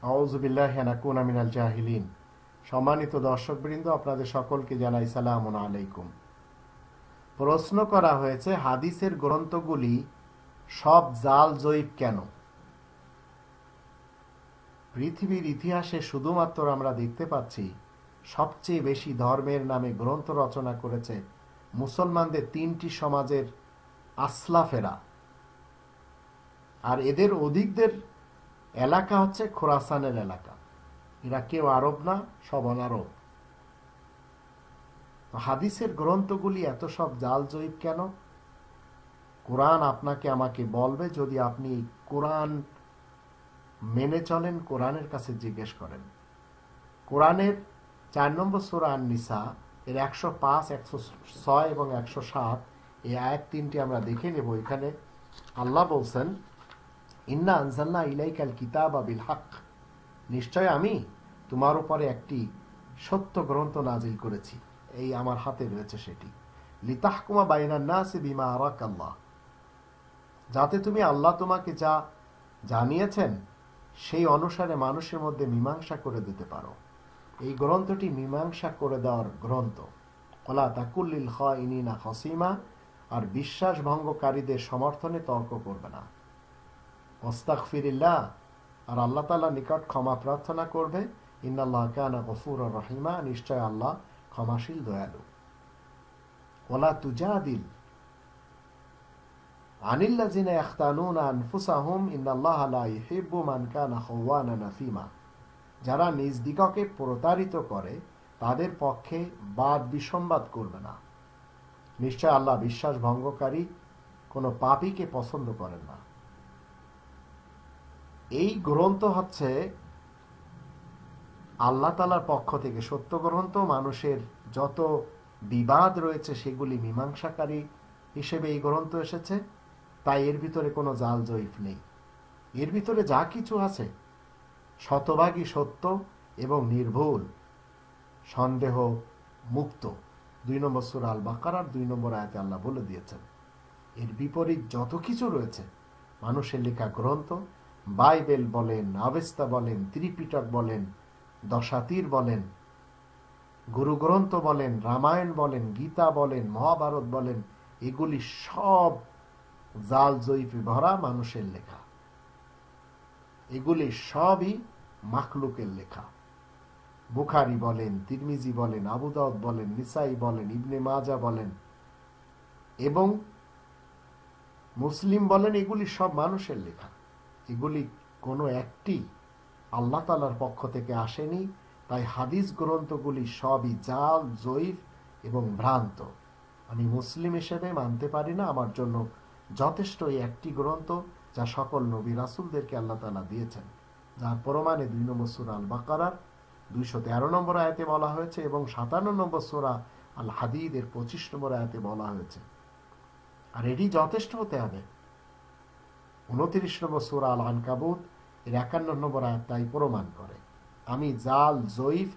আউযু বিল্লাহি আন আকুনা মিনাল জাহিলিন। সম্মানিত দর্শকবৃন্দ, আপনাদের সকলকে জানাই সালামুন আলাইকুম। প্রশ্ন করা হয়েছে, হাদিসের গ্রন্থগুলি সব জাল জয়ীব কেন? পৃথিবীর ইতিহাসে শুধুমাত্র আমরা দেখতে পাচ্ছি সবচেয়ে বেশি ধর্মের নামে গ্রন্থ রচনা করেছে মুসলমানদের তিনটি সমাজের আসলাফেরা, আর এদের অধিকদের এলাকা হচ্ছে খোরাসানের এলাকা। এরা কেউ আরব না, সব অনারব। হাদিসের গ্রন্থগুলি এত সব জাল জয়ীব কেন? কোরআন আপনাকে আমাকে বলবে, যদি আপনি কোরআন মেনে চলেন, কোরআনের কাছে জিজ্ঞেস করেন। কোরআনের 4 নম্বর সূরা আন-নিসা এর 105, 106 এবং 107 এই আয়াত তিনটি আমরা দেখে নেব। এখানে আল্লাহ বলছেন, ইন্না আনজালনা ইলাইকাল কিতাবা বিল হক, নিশ্চয় আমি তোমার উপরে একটি সত্য গ্রন্থ নাজিল করেছি, এই আমার হাতে রয়েছে সেটি। লিতাহকুমা বাইনান নাসি বিমা আরাকাল্লাহ, যাতে তুমি আল্লাহ তোমাকে যা জানিয়েছেন সেই অনুসারে মানুষের মধ্যে মীমাংসা করে দিতে পারো। এই গ্রন্থটি মীমাংসা করে দেওয়ার গ্রন্থ। ওয়ালা তাকুল লিল খাইনিনা খাসিমা, আর বিশ্বাস ভঙ্গকারীদের সমর্থনে তর্ক করবে না। ওয়াস্তাগফিরিল্লাহ, আর আল্লাহ তাআলার নিকট ক্ষমা প্রার্থনা করবে। ইন্নাল্লাহা কানা গফুরুর রহিমা, নিশ্চয় আল্লাহ ক্ষমাশীল দয়ালু। ওয়ালা তুজাদিল আনিল্লাযিনা ইয়াখতানুনা আনফুসাহুম ইন্নাল্লাহা লা ইউহিব্বু মান কানা খাওয়ানান আফিমা, যারা নিজ দিগকে প্রতারিত করে তাদের পক্ষে বাদ বিসম্বাদ করবে না। নিশ্চয় আল্লাহ বিশ্বাস ভঙ্গকারী কোনো পাপীকে পছন্দ করেন না। এই গ্রন্থ হচ্ছে আল্লাহ তাআলার পক্ষ থেকে সত্য গ্রন্থ। মানুষের যত বিবাদ রয়েছে সেগুলি মীমাংসাকারী হিসেবে এই গ্রন্থ এসেছে। তাই এর ভিতরে কোনো জাল জয়ীফ নেই। এর ভিতরে যা কিছু আছে শতভাগই সত্য এবং নির্ভুল, সন্দেহ মুক্ত। 2 নম্বর সূরা আল বাকারার 2 নম্বর আয়াতে আল্লাহ বলে দিয়েছেন। এর বিপরীত যত কিছু রয়েছে মানুষের লেখা গ্রন্থ, বাইবেল বলেন, আবেস্তা বলেন, ত্রিপিটক বলেন, দশাতীর বলেন, গুরু গ্রন্থ বলেন, রামায়ণ বলেন, গীতা বলেন, মহাভারত বলেন, এগুলি সব জাল জয়ীফে ভরা মানুষের লেখা। এগুলি সবই মাখলুকের লেখা। বুখারী বলেন, তিরমিজি বলেন, আবু দাউদ বলেন, নিসাই বলেন, ইবনে মাজা বলেন এবং মুসলিম বলেন, এগুলি সব মানুষের লেখা। এগুলি কোনো একটি আল্লাহ তাআলার পক্ষ থেকে আসেনি। তাই হাদিস গ্রন্থগুলি সবই জাল জয়ীফ এবং ভ্রান্ত। আমি মুসলিম হিসেবে মানতে পারি না। আমার জন্য যথেষ্ট এই একটি গ্রন্থ, যা সকল নবী রাসূলদেরকে আল্লাহ তাআলা দিয়েছেন, যার প্রমাণে 2 নম্বর সূরা আল বাকারার 213 নম্বর আয়াতে বলা হয়েছে এবং 57 নম্বর সূরা আল হাদীদের 25 নম্বর আয়াতে বলা হয়েছে। আর এটি যথেষ্ট হতে হবে। 29 নম্বর সূরা আল আনকাবুত এর 51 নম্বর আয়াত তাই প্রমাণ করে। আমি জাল জয়ীফ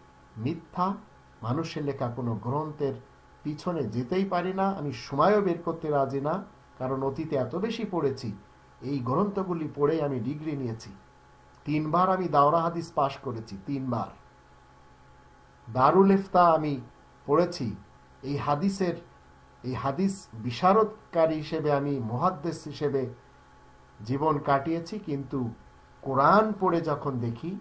মিথ্যা মানুষের লেখা কোনো গ্রন্থের পিছনে যেতেই পারি না। আমি সময়ও বের করতে রাজি না, কারণ অতীতে এত বেশি পড়েছি। এই গ্রন্থগুলি পড়েই আমি ডিগ্রি নিয়েছি। 3 বার আমি দাওরা হাদিস পাশ করেছি, 3 বার। দারুল ইফতা আমি পড়েছি। এই হাদিস বিশারদকারী হিসেবে, আমি মুহাদ্দিস হিসেবে জীবন কাটিয়েছি। কিন্তু কোরআন পড়ে যখন দেখি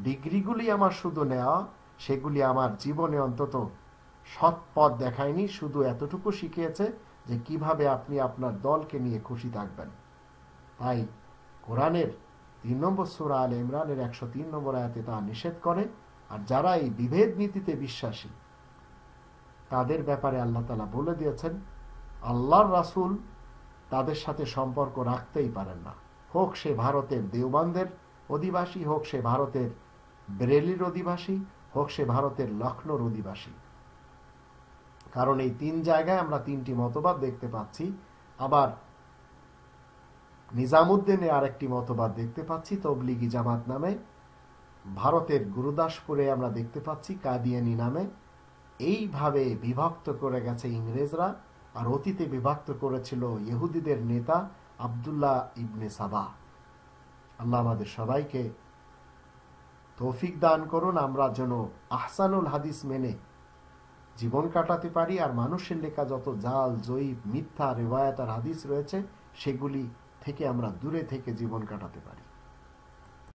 ডিগ্রিগুলি আমার শুধু নেওয়া, সেগুলি আমার জীবনে অন্তত সৎ পথ দেখায়নি। শুধু এতটুকু শিখিয়েছে যে কিভাবে আপনি আপনার দলকে নিয়ে খুশি থাকবেন। তাই কোরআনের 3 নম্বর সূরা আলে ইমরানের 103 নম্বর আয়াতে তা নিষেধ করে। আর যারা এই বিভেদ নীতিতে বিশ্বাসী তাদের ব্যাপারে আল্লাহ তাআলা বলে দিয়েছেন, আল্লাহর রাসূল তাদের সাথে সম্পর্ক রাখতেই পারেন না। হোক সে ভারতের দেওবন্দের অধিবাসী, হোক সে ভারতের বেরেলির অধিবাসী, হোক সে ভারতের লখনৌর অধিবাসী। কারণ এই 3 জায়গায় আমরা 3টি মতবাদ দেখতে পাচ্ছি। আবার নিজামুদ্দিনে আরেকটি মতবাদ দেখতে পাচ্ছি, তবলিগি জামাত নামে। ভারতের গুরুদাসপুরে আমরা দেখতে পাচ্ছি কাদিয়ানি নামে। এইভাবে বিভক্ত করে গেছে ইংরেজরা। আর অতীতে বিভক্ত করেছিল ইহুদিদের নেতা আব্দুল্লাহ ইবনে সাবা। আল্লাহ আমাদের সবাইকে তৌফিক দান করুন আমরা যেন আহসানুল হাদিস মেনে জীবন কাটাতে পারি, আর মানুষের লেখা যত জাল, জয়ীফ, মিথ্যা রেওয়ায়াত আর হাদিস রয়েছে সেগুলি থেকে আমরা দূরে থেকে জীবন কাটাতে পারি।